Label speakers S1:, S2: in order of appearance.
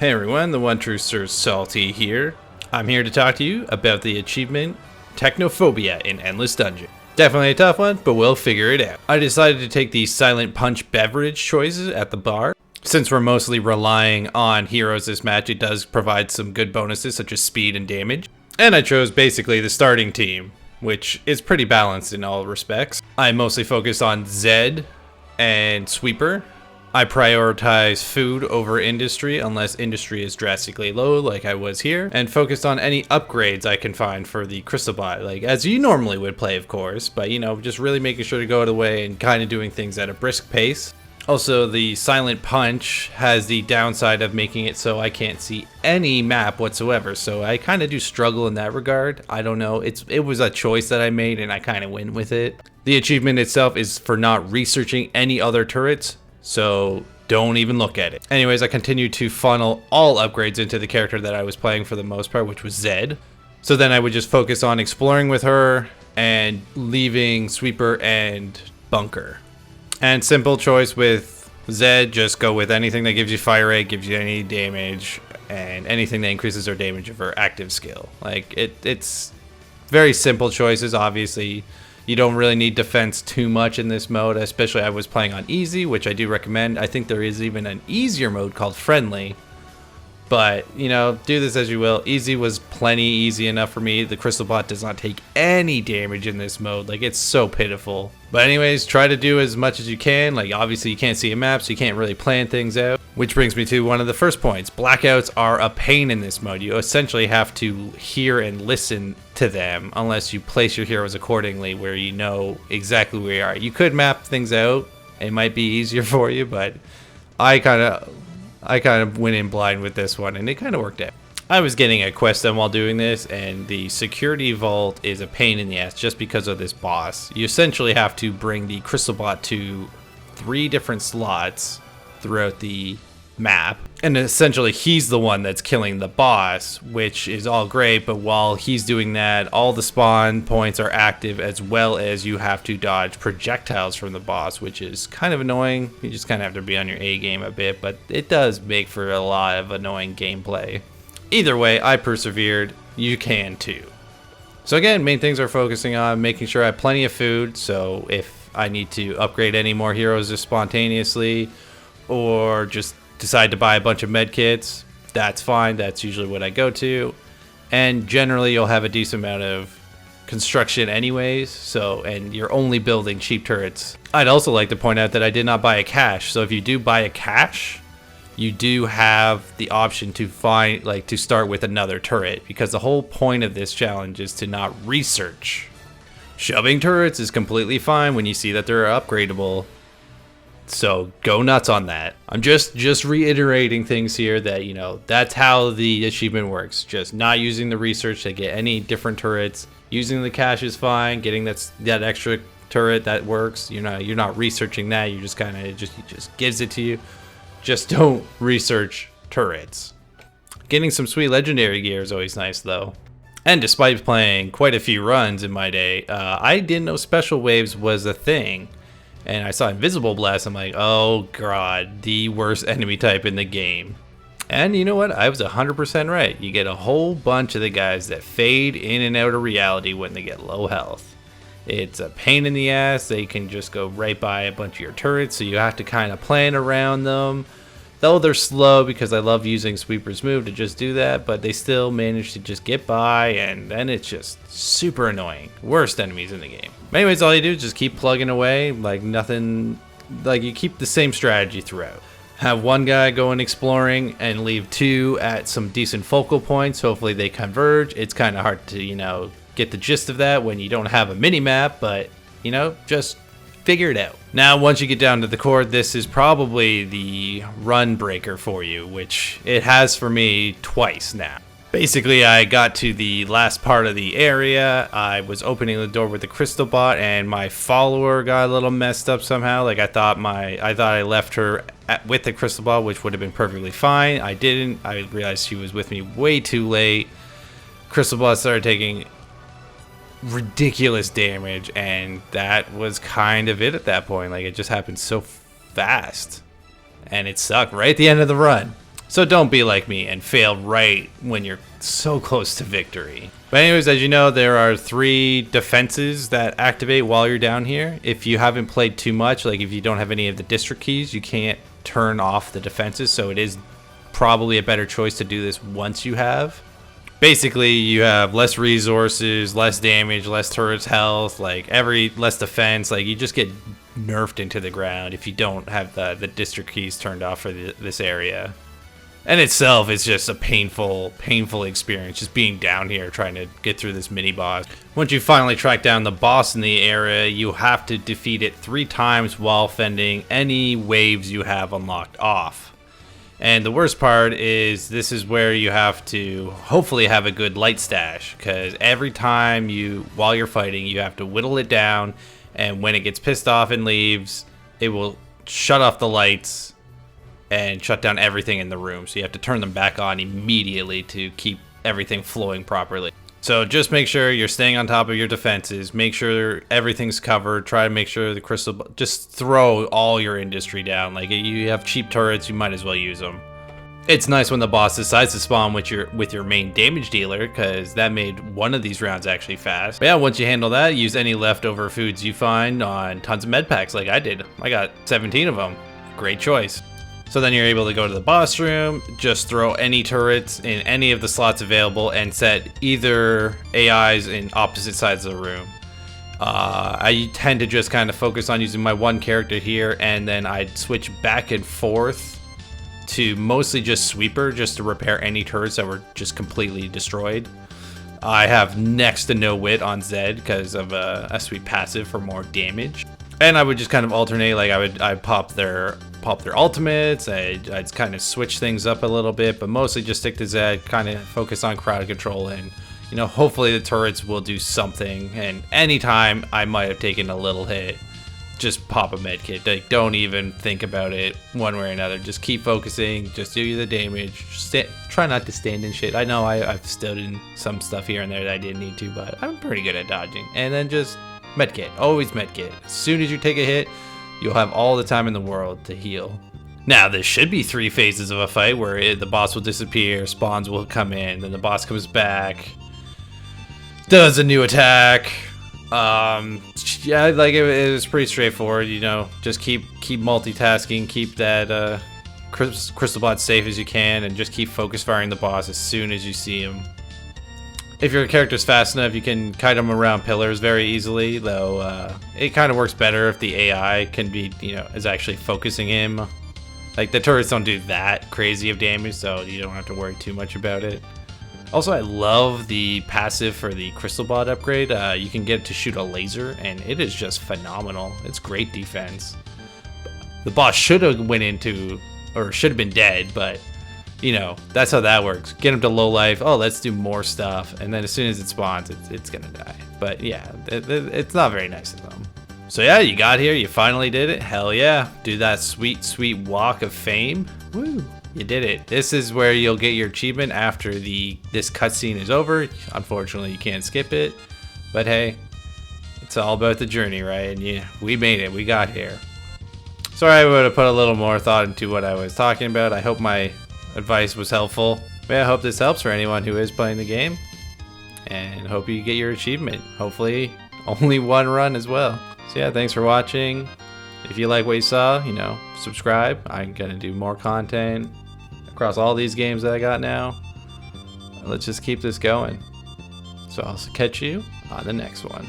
S1: Hey everyone, the one true Sir Salty here. I'm here to talk to you about the achievement Technophobia in Endless Dungeon. Definitely a tough one, but we'll figure it out. I decided to take the silent punch beverage choices at the bar. Since we're mostly relying on heroes this match, it does provide some good bonuses such as speed and damage. And I chose basically the starting team, which is pretty balanced in all respects. I mostly focused on Zed and Sweeper. I prioritize food over industry unless industry is drastically low like I was here, and focused on any upgrades I can find for the crystal bot, like as you normally would play of course, but you know, just really making sure to go out of the way and kind of doing things at a brisk pace. Also, the silent punch has the downside of making it so I can't see any map whatsoever, so I kind of do struggle in that regard. I don't know, it was a choice that I made and I kind of went with it. The achievement itself is for not researching any other turrets, so don't even look at it. Anyways, I continued to funnel all upgrades into the character that I was playing for the most part, which was Zed. So then I would just focus on exploring with her and leaving Sweeper and Bunker. And simple choice with Zed, just go with anything that gives you fire rate, gives you any damage, and anything that increases her damage of her active skill. Like, it's very simple choices. Obviously, you don't really need defense too much in this mode, especially I was playing on easy, which I do recommend. I think there is even an easier mode called friendly. But, you know, do this as you will. Easy was plenty easy enough for me. The crystal bot does not take any damage in this mode. Like, it's so pitiful. But anyways, try to do as much as you can. Like, obviously you can't see a map, so you can't really plan things out. Which brings me to one of the first points. Blackouts are a pain in this mode. You essentially have to hear and listen to them unless you place your heroes accordingly where you know exactly where you are. You could map things out. It might be easier for you, but I kind of went in blind with this one, and it kind of worked out. I was getting a quest done while doing this, and the security vault is a pain in the ass just because of this boss. You essentially have to bring the crystal bot to 3 different slots throughout the map, and essentially he's the one that's killing the boss, which is all great, but while he's doing that, all the spawn points are active, as well as you have to dodge projectiles from the boss, which is kind of annoying. You just kind of have to be on your A game a bit, but it does make for a lot of annoying gameplay. Either way, I persevered. You can too. So again, main things are focusing on making sure I have plenty of food, so if I need to upgrade any more heroes just spontaneously, or just decide to buy a bunch of med kits, that's fine. That's usually what I go to. And generally you'll have a decent amount of construction anyways, so, and you're only building cheap turrets. I'd also like to point out that I did not buy a cache, so if you do buy a cache, you do have the option to find, like, to start with another turret, because the whole point of this challenge is to not research. Shoving turrets is completely fine when you see that they're upgradable, so go nuts on that. I'm just reiterating things here that, you know, that's how the achievement works. Just not using the research to get any different turrets. Using the cache is fine. Getting that extra turret, that works. You're not researching that. You just kind of it just gives it to you. Just don't research turrets. Getting some sweet legendary gear is always nice though. And despite playing quite a few runs in my day, I didn't know special waves was a thing. And I saw Invisible Blast, I'm like, oh god, the worst enemy type in the game. And you know what? I was 100% right. You get a whole bunch of the guys that fade in and out of reality when they get low health. It's a pain in the ass. They can just go right by a bunch of your turrets, so you have to kind of plan around them. Though they're slow, because I love using Sweeper's move to just do that, but they still manage to just get by, and then it's just super annoying. Worst enemies in the game. Anyways, all you do is just keep plugging away, like nothing, like you keep the same strategy throughout. Have one guy going exploring and leave 2 at some decent focal points. Hopefully they converge. It's kind of hard to, you know, get the gist of that when you don't have a mini map, but, you know, just figure it out. Now, once you get down to the core, this is probably the run breaker for you, which it has for me twice now. Basically, I got to the last part of the area. I was opening the door with the crystal bot, and my follower got a little messed up somehow. Like I thought I left her with the crystal bot, which would have been perfectly fine. I didn't. I realized she was with me way too late. Crystal bot started taking ridiculous damage, and that was kind of it at that point. Like, it just happened so fast, and it sucked right at the end of the run. So don't be like me and fail right when you're so close to victory. But anyways, as you know, there are 3 defenses that activate while you're down here. If you haven't played too much, like if you don't have any of the district keys, you can't turn off the defenses. So it is probably a better choice to do this once you have. Basically, you have less resources, less damage, less turrets health, like less defense. Like you just get nerfed into the ground if you don't have the district keys turned off for this area. And itself is just a painful experience, just being down here trying to get through this mini boss. Once you finally track down the boss in the area, you have to defeat it 3 times while fending any waves you have unlocked off. And the worst part is this is where you have to hopefully have a good light stash, because every time while you're fighting, you have to whittle it down, and when it gets pissed off and leaves, it will shut off the lights and shut down everything in the room. So you have to turn them back on immediately to keep everything flowing properly. So just make sure you're staying on top of your defenses. Make sure everything's covered. Try to make sure the crystal... Just throw all your industry down. Like, you have cheap turrets, you might as well use them. It's nice when the boss decides to spawn with your main damage dealer, because that made one of these rounds actually fast. But yeah, once you handle that, use any leftover foods you find on tons of med packs like I did. I got 17 of them. Great choice. So then you're able to go to the boss room, just throw any turrets in any of the slots available and set either AIs in opposite sides of the room. I tend to just kind of focus on using my one character here, and then I'd switch back and forth to mostly just sweeper, just to repair any turrets that were just completely destroyed. I have next to no wit on Zed because of a sweep passive for more damage. And I would just kind of alternate, like I'd pop their ultimates, I'd kind of switch things up a little bit, but mostly just stick to Zed, kind of focus on crowd control, and you know, hopefully the turrets will do something. And anytime I might have taken a little hit, just pop a med kit. Like, don't even think about it one way or another. Just keep focusing, just do the damage. Try not to stand in shit. I know I've stood in some stuff here and there that I didn't need to, but I'm pretty good at dodging. And then just medkit, always medkit. As soon as you take a hit, you'll have all the time in the world to heal. Now, there should be 3 phases of a fight where the boss will disappear, spawns will come in, then the boss comes back, does a new attack. Yeah, like it was pretty straightforward, you know. Just keep multitasking, keep that crystal bot safe as you can, and just keep focus firing the boss as soon as you see him. If your character's fast enough, you can kite them around pillars very easily, though it kind of works better if the AI can be, you know, is actually focusing him. Like, the turrets don't do that crazy of damage, so you don't have to worry too much about it. Also, I love the passive for the crystal bot upgrade. You can get it to shoot a laser, and it is just phenomenal. It's great defense. The boss should have went into, or should have been dead, but you know, that's how that works. Get him to low life. Oh, let's do more stuff. And then as soon as it spawns, it's gonna die. But yeah, it's not very nice of them. So yeah, you got here. You finally did it. Hell yeah. Do that sweet, sweet walk of fame. Woo. You did it. This is where you'll get your achievement after this cutscene is over. Unfortunately, you can't skip it. But hey, it's all about the journey, right? And yeah, we made it. We got here. Sorry, I would have put a little more thought into what I was talking about. I hope my advice was helpful. But I hope this helps for anyone who is playing the game, and hope you get your achievement. Hopefully only one run as well. So yeah, thanks for watching. If you like what you saw, you know, subscribe. I'm gonna do more content across all these games that I got now. Let's just keep this going. So I'll catch you on the next one.